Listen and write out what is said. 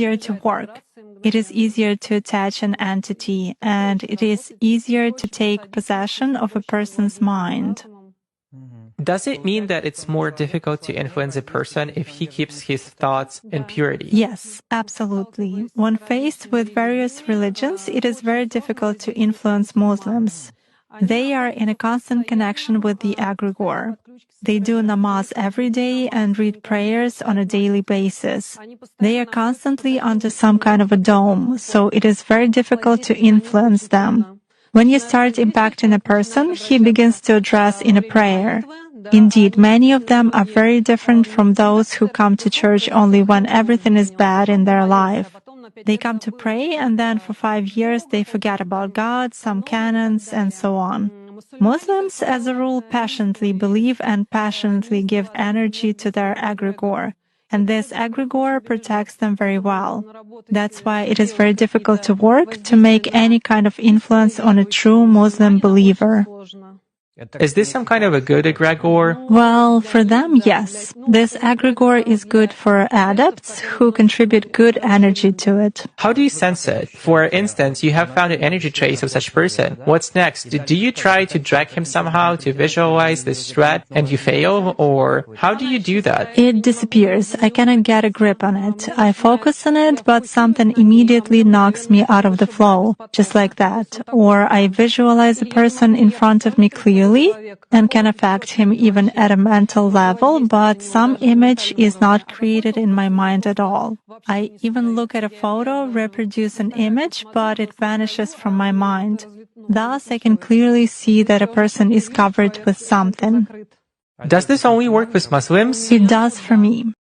easier to work. It is easier to attach an entity, and it is easier to take possession of a person's mind. Does it mean that it's more difficult to influence a person if he keeps his thoughts in purity? Yes, absolutely. When faced with various religions, it is very difficult to influence Muslims. They are in a constant connection with the egregore. They do namaz every day and read prayers on a daily basis. They are constantly under some kind of a dome, so it is very difficult to influence them. When you start impacting a person, he begins to address in a prayer. Indeed, many of them are very different from those who come to church only when everything is bad in their life. They come to pray, and then for 5 years they forget about God, some canons, and so on. Muslims, as a rule, passionately believe and passionately give energy to their egregore, and this egregore protects them very well. That's why it is very difficult to work to make any kind of influence on a true Muslim believer. Is this some kind of a good egregore? Well, for them, yes. This egregore is good for adepts who contribute good energy to it. How do you sense it? For instance, you have found an energy trace of such a person. What's next? Do you try to drag him somehow to visualize this threat and you fail? Or how do you do that? It disappears. I cannot get a grip on it. I focus on it, but something immediately knocks me out of the flow, just like that. Or I visualize a person in front of me clearly and can affect him even at a mental level, but some image is not created in my mind at all. I even look at a photo, reproduce an image, but it vanishes from my mind. Thus, I can clearly see that a person is covered with something. Does this only work with Muslims? It does for me.